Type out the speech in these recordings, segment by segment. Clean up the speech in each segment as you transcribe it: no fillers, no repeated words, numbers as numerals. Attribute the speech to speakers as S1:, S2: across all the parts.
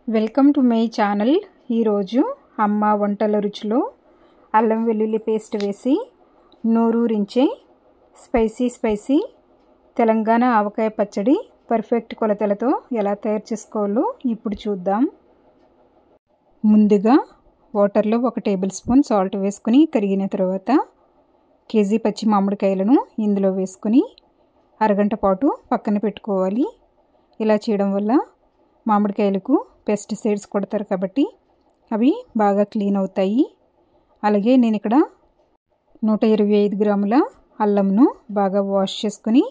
S1: Welcome to my channel. ఈరోజు అమ్మ వంటల రుచిలో అల్లం వెల్లుల్లి పేస్ట్ వేసి నోరూరించే స్పైసీ తెలంగాణ ఆవకాయ పచ్చడి పర్ఫెక్ట్ కొలతలతో ఎలా తయారు చేసుకోవాలో ఇప్పుడు చూద్దాం. ముందుగా వాటర్లో 1 టేబుల్ స్పూన్ సాల్ట్ వేసుకుని కరిగిన తర్వాత కేజీ పచ్చి మామిడికాయలను ఇందులో వేసుకుని అరగంట పాటు పక్కన పెట్టుకోవాలి. ఇలా చేయడం వల్ల మామిడికాయలకు పెస్టిసైడ్స్ కొడతారు కాబట్టి అవి బాగా క్లీన్ అవుతాయి. అలాగే నేను ఇక్కడ 125 గ్రాముల అల్లంను బాగా వాష్ చేసుకుని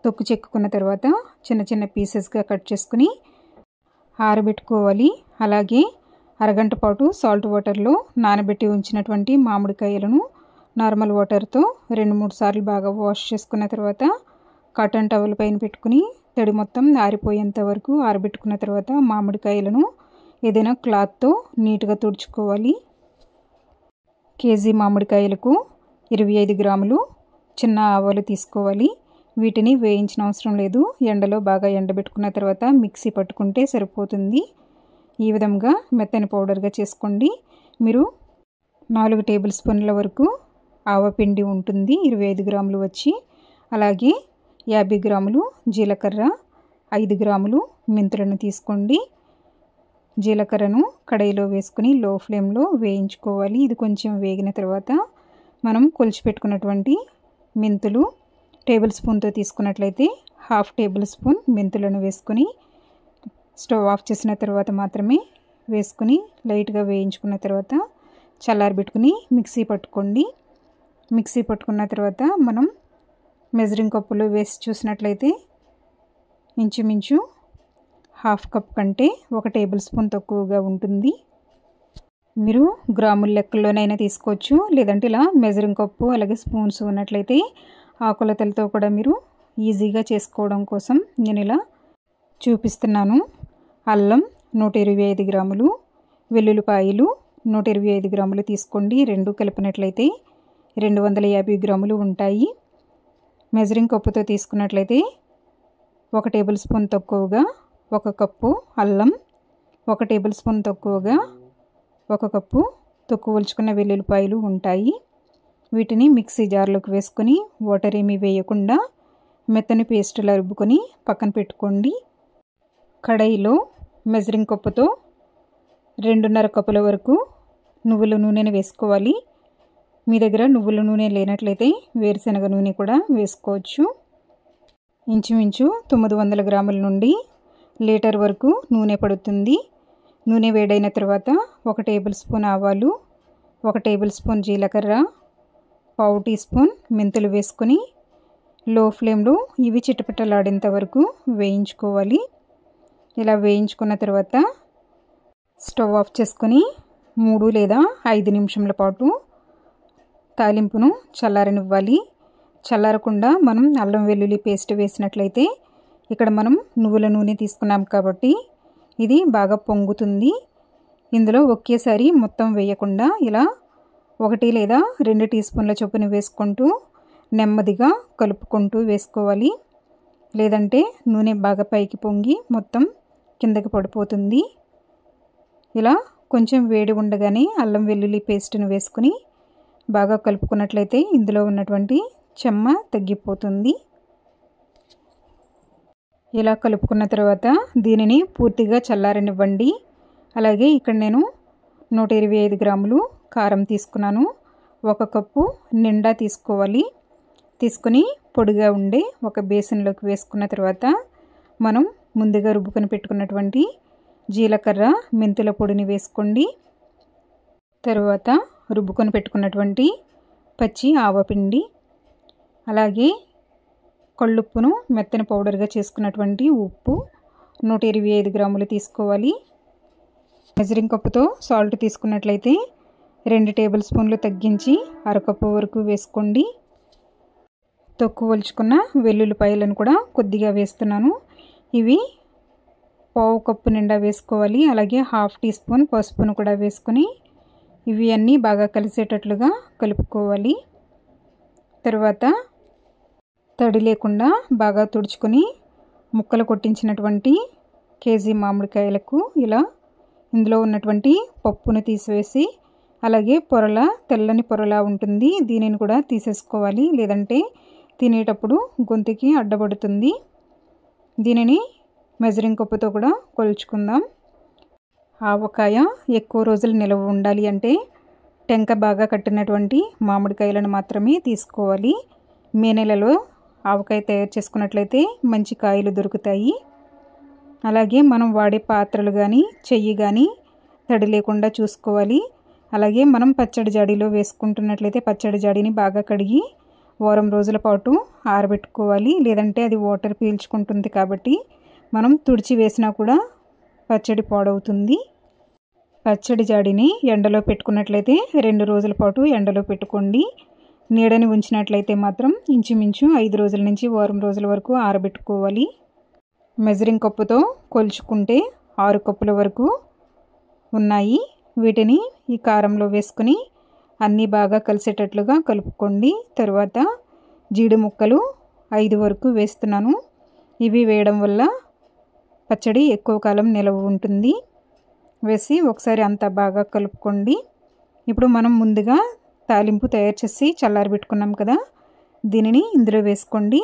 S1: తొక్కు చెక్కుకున్న తర్వాత చిన్న చిన్న పీసెస్గా కట్ చేసుకుని ఆరబెట్టుకోవాలి. అలాగే అరగంట పాటు సాల్ట్ వాటర్లో నానబెట్టి ఉంచినటువంటి మామిడికాయలను నార్మల్ వాటర్తో 2-3 సార్లు బాగా వాష్ చేసుకున్న తర్వాత కాటన్ టవల్ పైన పెట్టుకుని తడి మొత్తం ఆరిపోయేంత వరకు ఆరబెట్టుకున్న తర్వాత మామిడికాయలను ఏదైనా క్లాత్తో నీట్గా తుడుచుకోవాలి. కేజీ మామిడికాయలకు 25 గ్రాములు చిన్న ఆవాలు తీసుకోవాలి. వీటిని వేయించిన అవసరం లేదు, ఎండలో బాగా ఎండబెట్టుకున్న తర్వాత మిక్సీ పట్టుకుంటే సరిపోతుంది. ఈ విధంగా మెత్తని పౌడర్గా చేసుకోండి. మీరు 4 టేబుల్ స్పూన్ల వరకు ఆవపిండి ఉంటుంది, 25 గ్రాములు వచ్చి. అలాగే 50 గ్రాములు జీలకర్ర, 5 గ్రాములు మెంతులను తీసుకోండి. జీలకర్రను కడాయిలో వేసుకుని లో ఫ్లేమ్లో వేయించుకోవాలి. ఇది కొంచెం వేగిన తర్వాత మనం కొలిచిపెట్టుకున్నటువంటి మెంతులు టేబుల్ స్పూన్తో తీసుకున్నట్లయితే 1/2 టేబుల్ స్పూన్ మెంతులను వేసుకొని స్టవ్ ఆఫ్ చేసిన తర్వాత మాత్రమే వేసుకుని లైట్గా వేయించుకున్న తర్వాత చల్లారబెట్టుకుని మిక్సీ పట్టుకోండి. మిక్సీ పట్టుకున్న తర్వాత మనం మెజరింగ్ కప్పులో వేసి చూసినట్లయితే ఇంచుమించు 1/2 కప్ కంటే 1 టేబుల్ స్పూన్ తక్కువగా ఉంటుంది. మీరు గ్రాముల లెక్కల్లోనైనా తీసుకోవచ్చు, లేదంటే ఇలా మెజరింగ్ కప్పు అలాగే స్పూన్స్ ఉన్నట్లయితే ఆ కొలతలతో కూడా మీరు ఈజీగా చేసుకోవడం కోసం నేను ఇలా చూపిస్తున్నాను. అల్లం 125 గ్రాములు, వెల్లుల్లిపాయలు 125 గ్రాములు తీసుకోండి. రెండు కలిపినట్లయితే 250 గ్రాములు ఉంటాయి. మెజరింగ్ కప్పుతో తీసుకున్నట్లయితే 1 టేబుల్ స్పూన్ తక్కువగా 1 కప్పు అల్లం, 1 టేబుల్ స్పూన్ తక్కువగా 1 కప్పు తొక్కువలుచుకున్న వెల్లుల్లిపాయలు ఉంటాయి. వీటిని మిక్సీ జార్లోకి వేసుకొని వాటర్ ఏమీ వేయకుండా మెత్తని పేస్టులా రుబ్బుకొని పక్కన పెట్టుకోండి. కడాయిలో మెజరింగ్ కప్పుతో 2.5 కప్పుల వరకు నువ్వుల నూనెను వేసుకోవాలి. మీ దగ్గర నువ్వుల నూనె లేనట్లయితే వేరుశనగ నూనె కూడా వేసుకోవచ్చు. ఇంచుమించు 900 గ్రాముల నుండి లీటర్ వరకు నూనె పడుతుంది. నూనె వేడైన తర్వాత 1 టేబుల్ స్పూన్ ఆవాలు, 1 టేబుల్ స్పూన్ జీలకర్ర, 1/2 టీ స్పూన్ మెంతులు వేసుకొని లో ఫ్లేమ్లో ఇవి చిటపటలాడేంత వరకు వేయించుకోవాలి. ఇలా వేయించుకున్న తర్వాత స్టవ్ ఆఫ్ చేసుకొని 3 లేదా 5 నిమిషముల పాటు తాలింపును చల్లారనివ్వాలి. చల్లారకుండా మనం అల్లం వెల్లుల్లి పేస్ట్ వేసినట్లయితే ఇక్కడ మనం నువ్వుల నూనె తీసుకున్నాం కాబట్టి ఇది బాగా పొంగుతుంది. ఇందులో ఒకేసారి మొత్తం వేయకుండా ఇలా 1 లేదా 2 టీ స్పూన్ల చొప్పున వేసుకుంటూ నెమ్మదిగా కలుపుకుంటూ వేసుకోవాలి. లేదంటే నూనె బాగా పైకి పొంగి మొత్తం కిందకి పడిపోతుంది. ఇలా కొంచెం వేడి ఉండగానే అల్లం వెల్లుల్లి పేస్ట్ను వేసుకుని బాగా కలుపుకున్నట్లయితే ఇందులో ఉన్నటువంటి చెమ్మ తగ్గిపోతుంది. ఇలా కలుపుకున్న తర్వాత దీనిని పూర్తిగా చల్లారనివ్వండి. అలాగే ఇక్కడ నేను 125 గ్రాములు కారం తీసుకున్నాను. 1 కప్పు నిండా తీసుకోవాలి. తీసుకుని పొడిగా ఉండే ఒక బేసిన్లోకి వేసుకున్న తర్వాత మనం ముందుగా రుబ్బుకొని పెట్టుకున్నటువంటి జీలకర్ర మెంతుల పొడిని వేసుకోండి. తర్వాత రుబ్బుకొని పెట్టుకున్నటువంటి పచ్చి ఆవపిండి, అలాగే కళ్ళుప్పును మెత్తని పౌడర్గా చేసుకున్నటువంటి ఉప్పు 125 గ్రాములు తీసుకోవాలి. మెజరింగ్ కప్పుతో సాల్ట్ తీసుకున్నట్లయితే 2 టేబుల్ స్పూన్లు తగ్గించి 1/2 కప్పు వరకు వేసుకోండి. తొక్కువలుచుకున్న వెల్లుల్లిపాయలను కూడా కొద్దిగా వేస్తున్నాను. ఇవి 1/2 కప్పు నిండా వేసుకోవాలి. అలాగే 1/2 టీ స్పూన్ పసుపును కూడా వేసుకొని ఇవి అన్నీ బాగా కలిసేటట్లుగా కలుపుకోవాలి. తర్వాత తడి లేకుండా బాగా తుడుచుకొని ముక్కలు కొట్టించినటువంటి కేజీ మామిడికాయలకు ఇలా ఇందులో ఉన్నటువంటి పప్పును తీసివేసి అలాగే తెల్లని పొరలా ఉంటుంది, దీనిని కూడా తీసేసుకోవాలి, లేదంటే తినేటప్పుడు గొంతుకి అడ్డపడుతుంది. దీనిని మెజరింగ్ కప్పుతో కూడా కొలుచుకుందాం. ఆవకాయ ఎక్కువ రోజులు నిల్వ ఉండాలి అంటే టెంక బాగా కట్టినటువంటి మామిడికాయలను మాత్రమే తీసుకోవాలి. మే నెలలో ఆవకాయ తయారు చేసుకున్నట్లయితే మంచి కాయలు దొరుకుతాయి. అలాగే మనం వాడే పాత్రలు కానీ చెయ్యి కానీ తడి లేకుండా చూసుకోవాలి. అలాగే మనం పచ్చడి జాడీలో వేసుకుంటున్నట్లయితే పచ్చడి జాడీని బాగా కడిగి వారం రోజుల పాటు ఆరబెట్టుకోవాలి, లేదంటే అది వాటర్ పీల్చుకుంటుంది కాబట్టి మనం తుడిచి వేసినా కూడా పచ్చడి పాడవుతుంది. పచ్చడి జాడీని ఎండలో పెట్టుకున్నట్లయితే 2 రోజుల పాటు ఎండలో పెట్టుకోండి. నీడని ఉంచినట్లయితే మాత్రం ఇంచుమించు 5 రోజుల నుంచి వారం రోజుల వరకు ఆరబెట్టుకోవాలి. మెజరింగ్ కప్పుతో కొలుచుకుంటే 6 కప్పుల వరకు ఉన్నాయి. వీటిని ఈ కారంలో వేసుకుని అన్నీ బాగా కలిసేటట్లుగా కలుపుకోండి. తర్వాత జీడి ముక్కలు 5 వరకు వేస్తున్నాను. ఇవి వేయడం వల్ల పచ్చడి ఎక్కువ కాలం నిలవ ఉంటుంది. వేసి ఒకసారి అంతా బాగా కలుపుకోండి. ఇప్పుడు మనం ముందుగా తాలింపు తయారు చేసి చల్లారబెట్టుకున్నాం కదా, దీనిని ఇందులో వేసుకోండి.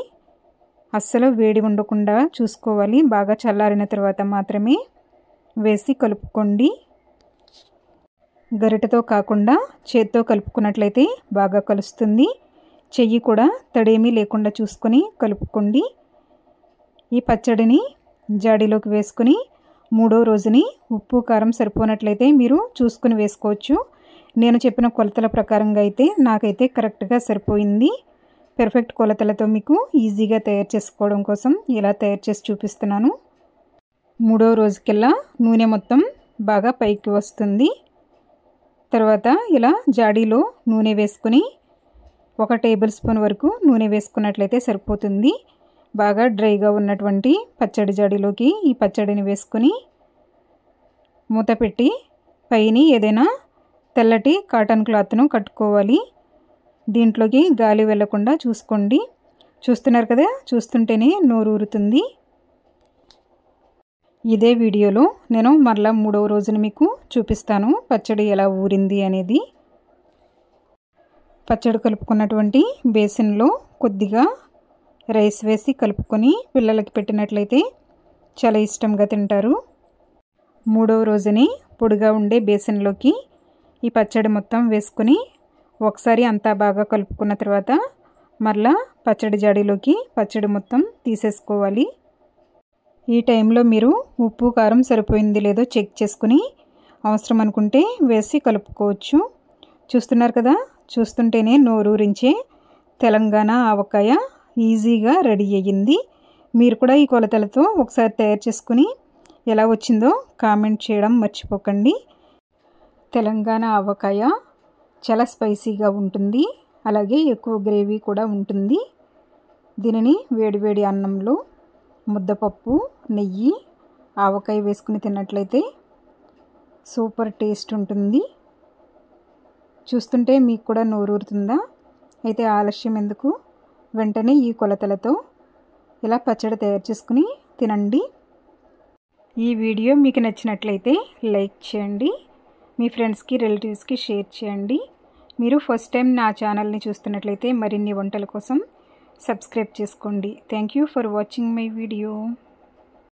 S1: అస్సలు వేడి ఉండకుండా చూసుకోవాలి. బాగా చల్లారిన తర్వాత మాత్రమే వేసి కలుపుకోండి. గరిటెతో కాకుండా చేత్తో కలుపుకున్నట్లయితే బాగా కలుస్తుంది. చెయ్యి కూడా తడేమీ లేకుండా చూసుకొని కలుపుకోండి. ఈ పచ్చడిని జాడీలోకి వేసుకుని 3వ రోజుని ఉప్పు కారం సరిపోనట్లయితే మీరు చూసుకుని వేసుకోవచ్చు. నేను చెప్పిన కొలతల ప్రకారంగా అయితే నాకైతే కరెక్ట్గా సరిపోయింది. పెర్ఫెక్ట్ కొలతలతో మీకు ఈజీగా తయారు చేసుకోవడం కోసం ఇలా తయారు చేసి చూపిస్తున్నాను. 3వ రోజుకెల్లా నూనె మొత్తం బాగా పైకి వస్తుంది. తర్వాత ఇలా జాడీలో నూనె వేసుకుని 1 టేబుల్ స్పూన్ వరకు నూనె వేసుకున్నట్లయితే సరిపోతుంది. బాగా డ్రైగా ఉన్నటువంటి పచ్చడి జాడీలోకి ఈ పచ్చడిని వేసుకొని మూత పెట్టి పైన ఏదైనా తెల్లటి కాటన్ క్లాత్ను కట్టుకోవాలి. దీంట్లోకి గాలి వెళ్ళకుండా చూసుకోండి. చూస్తున్నారు కదా, చూస్తుంటేనే నోరు ఊరుతుంది. ఇదే వీడియోలో నేను మరలా 3వ రోజున మీకు చూపిస్తాను పచ్చడి ఎలా ఊరింది అనేది. పచ్చడి కలుపుకున్నటువంటి బేసిన్లో కొద్దిగా రైస్ వేసి కలుపుకొని పిల్లలకి పెట్టినట్లయితే చాలా ఇష్టంగా తింటారు. 3వ రోజుని పొడిగా ఉండే బేసిన్లోకి ఈ పచ్చడి మొత్తం వేసుకొని ఒకసారి అంతా బాగా కలుపుకున్న తర్వాత మరలా పచ్చడి జాడీలోకి పచ్చడి మొత్తం తీసేసుకోవాలి. ఈ టైంలో మీరు ఉప్పు కారం సరిపోయింది లేదో చెక్ చేసుకుని అవసరం అనుకుంటే వేసి కలుపుకోవచ్చు. చూస్తున్నారు కదా, చూస్తుంటేనే నోరూరించే తెలంగాణ ఆవకాయ ఈజీగా రెడీ అయ్యింది. మీరు కూడా ఈ కొలతలతో ఒకసారి తయారు చేసుకుని ఎలా వచ్చిందో కామెంట్ చేయడం మర్చిపోకండి. తెలంగాణ ఆవకాయ చాలా స్పైసీగా ఉంటుంది, అలాగే ఎక్కువ గ్రేవీ కూడా ఉంటుంది. దీనిని వేడివేడి అన్నంలో ముద్దపప్పు, నెయ్యి, ఆవకాయ వేసుకుని తిన్నట్లయితే సూపర్ టేస్ట్ ఉంటుంది. చూస్తుంటే మీకు కూడా నోరూరుతుందా? అయితే ఆలస్యం ఎందుకు, వెంటనే ఈ కొలతలతో ఇలా పచ్చడి తయారు చేసుకుని తినండి. ఈ వీడియో మీకు నచ్చినట్లయితే లైక్ చేయండి, మీ ఫ్రెండ్స్కి రిలేటివ్స్కి షేర్ చేయండి. మీరు ఫస్ట్ టైం నా ఛానల్ని చూస్తున్నట్లయితే మరిన్ని వంటల కోసం సబ్స్క్రైబ్ చేసుకోండి. Thank you for watching my video.